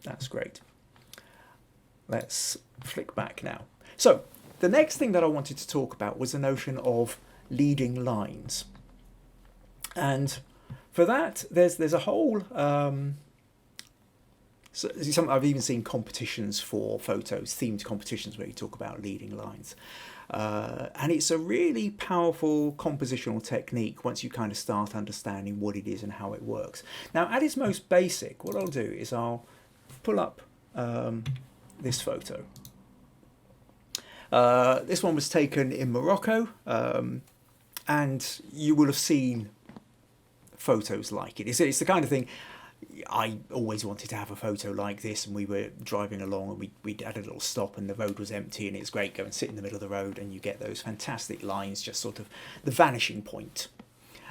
That's great. Let's flick back now. So the next thing that I wanted to talk about was the notion of leading lines. And for that, there's a whole... I've even seen competitions for photos, themed competitions where you talk about leading lines. And it's a really powerful compositional technique once you kind of start understanding what it is and how it works. Now, at its most basic, what I'll do is I'll pull up this photo. This one was taken in Morocco, and you will have seen photos like it. It's the kind of thing I always wanted to have a photo like this, and we were driving along and we had a little stop and the road was empty, and it's great, go and sit in the middle of the road and you get those fantastic lines, just sort of the vanishing point.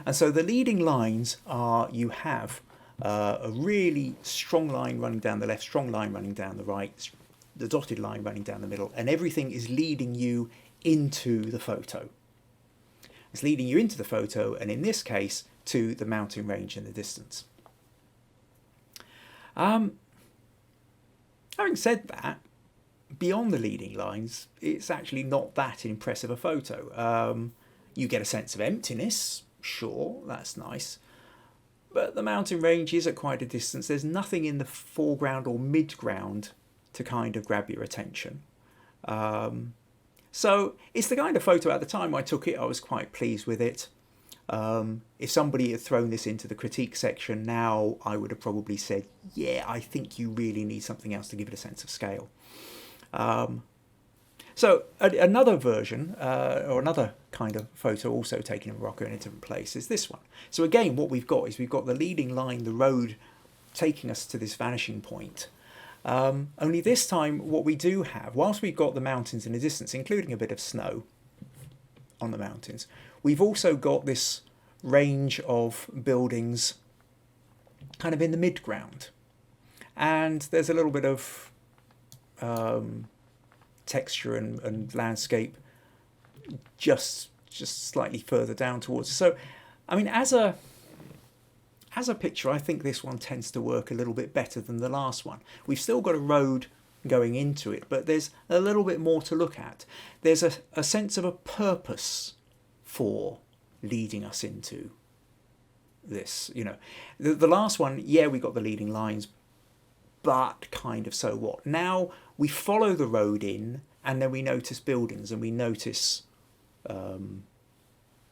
And so the leading lines are, you have a really strong line running down the left, strong line running down the right, the dotted line running down the middle, and everything is leading you into the photo. It's leading you into the photo, and in this case to the mountain range in the distance. Having said that, beyond the leading lines, it's actually not that impressive a photo. You get a sense of emptiness, sure, that's nice, but the mountain range is at quite a distance. There's nothing in the foreground or midground to kind of grab your attention. So it's the kind of photo, at the time I took it, I was quite pleased with it. If somebody had thrown this into the critique section now, I would have probably said, yeah, I think you really need something else to give it a sense of scale. So another version, or another kind of photo also taken in Morocco in a different place, is this one. So again, what we've got is we've got the leading line, the road taking us to this vanishing point. Only this time what we do have, whilst we've got the mountains in the distance, including a bit of snow on the mountains, we've also got this range of buildings kind of in the midground. And there's a little bit of texture and landscape just slightly further down towards us. So, I mean, as a picture, I think this one tends to work a little bit better than the last one. We've still got a road going into it, but there's a little bit more to look at. There's a sense of a purpose for leading us into this. You know, the last one, yeah, we got the leading lines, but kind of so what? Now we follow the road in, and then we notice buildings, and we notice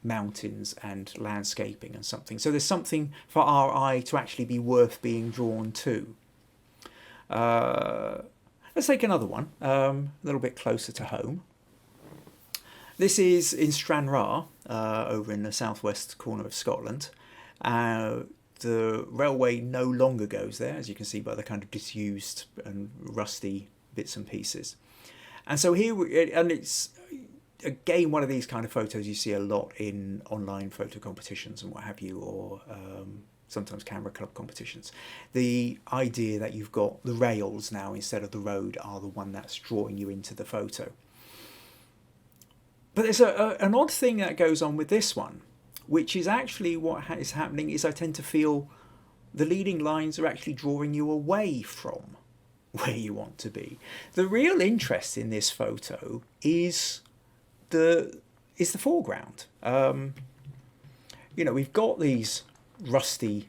mountains and landscaping and something. So there's something for our eye to actually be worth being drawn to. Let's take another one, a little bit closer to home. This is in Stranraer, over in the southwest corner of Scotland. The railway no longer goes there, as you can see by the kind of disused and rusty bits and pieces. And so here, and it's again one of these kind of photos you see a lot in online photo competitions and what have you, or sometimes camera club competitions. The idea that you've got the rails now instead of the road are the one that's drawing you into the photo. But there's an odd thing that goes on with this one, which is actually what is happening is I tend to feel the leading lines are actually drawing you away from where you want to be. The real interest in this photo is the foreground. You know, we've got these rusty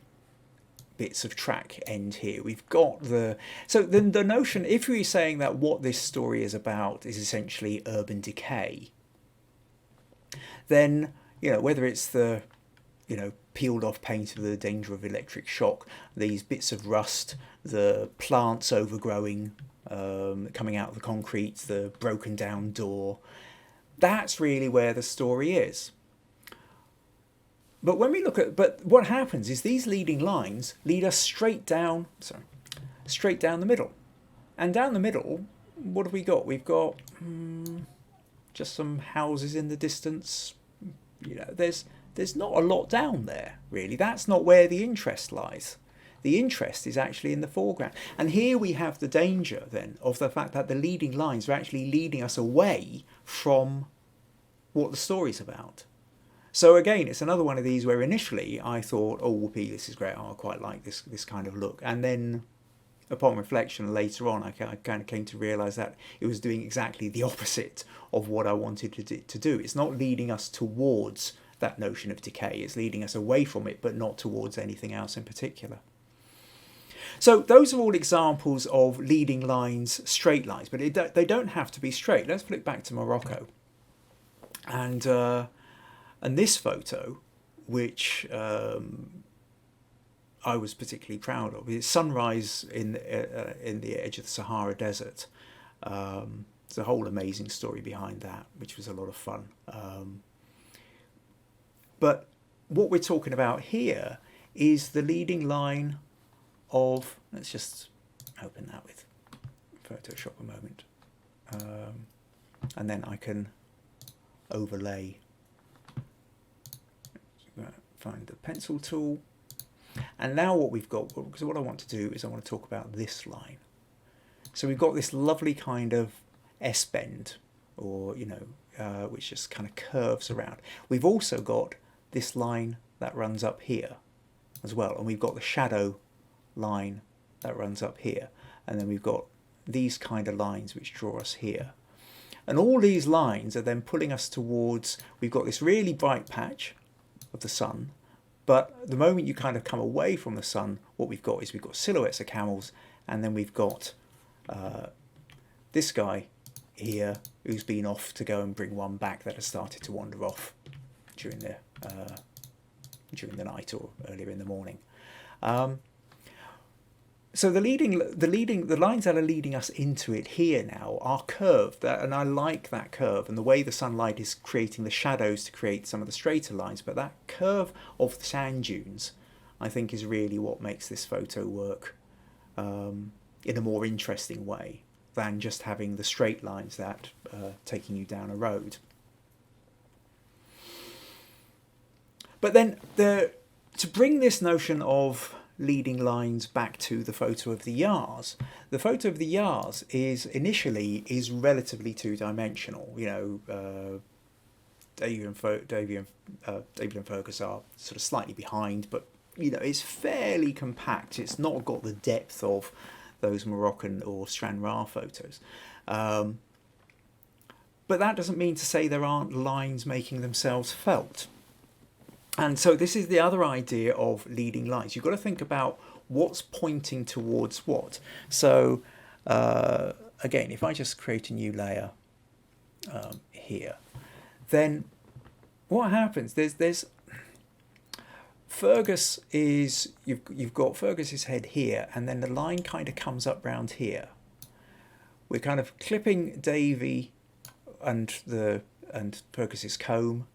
bits of track end here. We've got so the notion, if we're saying that what this story is about is essentially urban decay, then, you know, whether it's the, you know, peeled off paint of the danger of electric shock, these bits of rust, the plants overgrowing, coming out of the concrete, the broken down door, that's really where the story is. But when we look at, but what happens is these leading lines lead us straight down the middle. And down the middle, what have we got? We've got just some houses in the distance. You know, there's not a lot down there, really. That's not where the interest lies. The interest is actually in the foreground. And here we have the danger, then, of the fact that the leading lines are actually leading us away from what the story's about. So again, it's another one of these where initially I thought, oh, whoopee, this is great. Oh, I quite like this kind of look. And then upon reflection later on, I kind of came to realise that it was doing exactly the opposite of what I wanted to do. It's not leading us towards that notion of decay. It's leading us away from it, but not towards anything else in particular. So those are all examples of leading lines, straight lines, but they don't have to be straight. Let's flick back to Morocco. And this photo, which I was particularly proud of, is sunrise in the edge of the Sahara Desert. There's a whole amazing story behind that, which was a lot of fun. But what we're talking about here is the leading line of, let's just open that with Photoshop a moment, and then I can overlay, find the pencil tool, and now what we've got, because what I want to do is I want to talk about this line. So we've got this lovely kind of S-bend, or which just kind of curves around. We've also got this line that runs up here as well, and we've got the shadow line that runs up here, and then we've got these kind of lines which draw us here, and all these lines are then pulling us towards, we've got this really bright patch of the sun, but the moment you kind of come away from the sun, what we've got is we've got silhouettes of camels, and then we've got this guy here who's been off to go and bring one back that has started to wander off during the night or earlier in the morning. So the lines that are leading us into it here now are curved, and I like that curve and the way the sunlight is creating the shadows to create some of the straighter lines. But that curve of the sand dunes, I think, is really what makes this photo work in a more interesting way than just having the straight lines that taking you down a road. But then to bring this notion of leading lines back to the photo of the Yars. The photo of the Yars is relatively two-dimensional. David and Fergus are sort of slightly behind, but it's fairly compact. It's not got the depth of those Moroccan or Stranraer photos. But that doesn't mean to say there aren't lines making themselves felt. And so this is the other idea of leading lines. You've got to think about what's pointing towards what. So again, if I just create a new layer here, then what happens? There's Fergus is, you've got Fergus's head here, and then the line kind of comes up round here. We're kind of clipping Davy and Fergus's comb,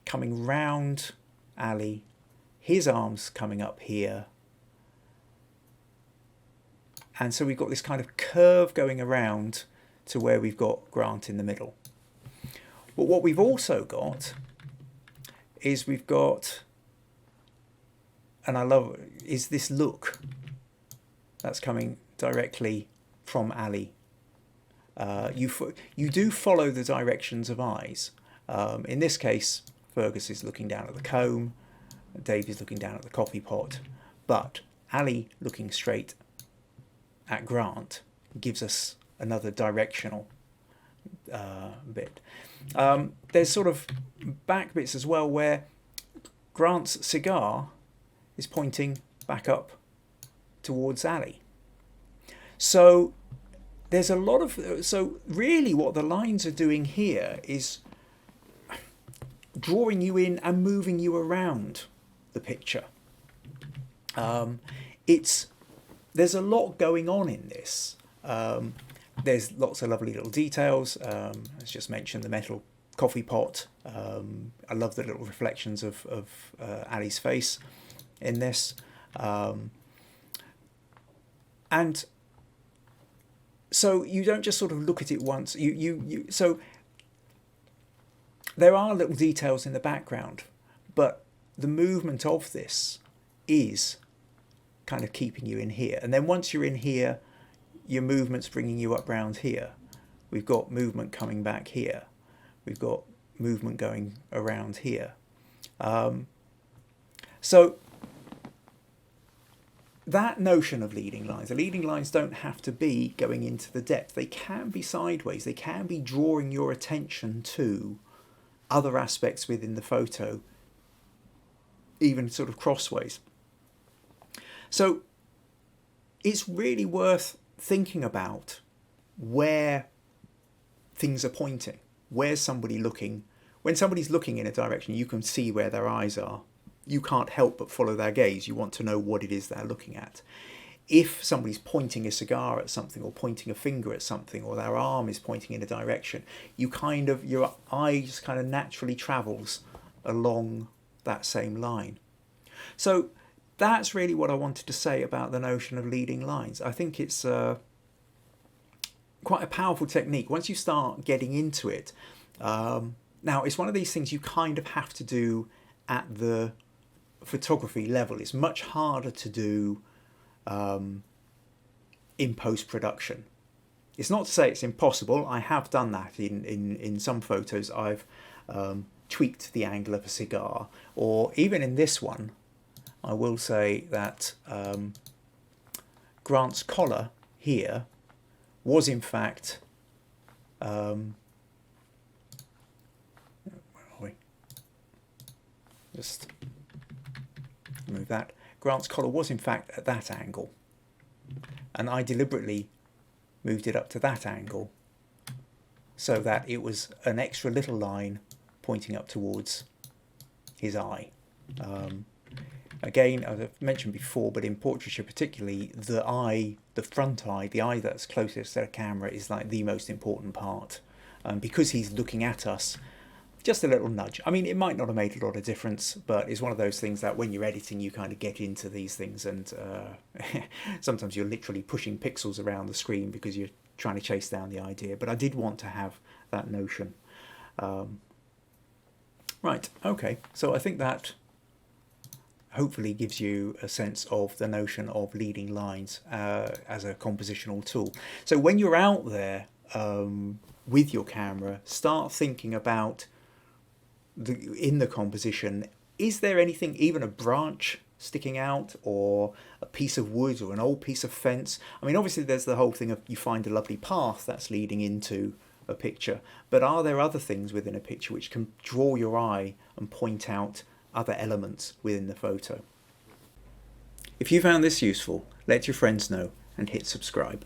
coming round Ali, his arms coming up here, and so we've got this kind of curve going around to where we've got Grant in the middle. But what we've also got is we've got, and I love, is this look that's coming directly from Ali. You do follow the directions of eyes. In this case, Fergus is looking down at the comb, Dave is looking down at the coffee pot, but Ali looking straight at Grant gives us another directional bit. There's sort of back bits as well where Grant's cigar is pointing back up towards Ali. So there's a lot of, so really what the lines are doing here is drawing you in and moving you around the picture. There's a lot going on in this. There's lots of lovely little details. As just mentioned, the metal coffee pot. I love the little reflections of Ali's face in this. And so you don't just sort of look at it once. So there are little details in the background, but the movement of this is kind of keeping you in here. And then once you're in here, your movement's bringing you up round here. We've got movement coming back here. We've got movement going around here. So that notion of leading lines, the leading lines don't have to be going into the depth. They can be sideways. They can be drawing your attention to other aspects within the photo, even sort of crossways. So it's really worth thinking about where things are pointing. Where's somebody looking? When somebody's looking in a direction, you can see where their eyes are. You can't help but follow their gaze. You want to know what it is they're looking at. If somebody's pointing a cigar at something, or pointing a finger at something, or their arm is pointing in a direction, your eye just kind of naturally travels along that same line. So that's really what I wanted to say about the notion of leading lines. I think it's quite a powerful technique once you start getting into it. Now, it's one of these things you kind of have to do at the photography level. It's much harder to do in post-production. It's not to say it's impossible. I have done that in some photos. I've tweaked the angle of a cigar, or even in this one, I will say that Grant's collar here was in fact, where are we? Just move that. Grant's collar was in fact at that angle, and I deliberately moved it up to that angle so that it was an extra little line pointing up towards his eye. Again, as I've mentioned before, but in portraiture particularly, the front eye, the eye that's closest to the camera is like the most important part. Because he's looking at us, just a little nudge. I mean, it might not have made a lot of difference, but it's one of those things that when you're editing, you kind of get into these things, and sometimes you're literally pushing pixels around the screen because you're trying to chase down the idea. But I did want to have that notion. Right, okay, so I think that hopefully gives you a sense of the notion of leading lines as a compositional tool. So when you're out there with your camera, start thinking about in the composition, is there anything, even a branch sticking out, or a piece of wood, or an old piece of fence? I mean, obviously there's the whole thing of you find a lovely path that's leading into a picture, but are there other things within a picture which can draw your eye and point out other elements within the photo? If you found this useful, let your friends know and hit subscribe.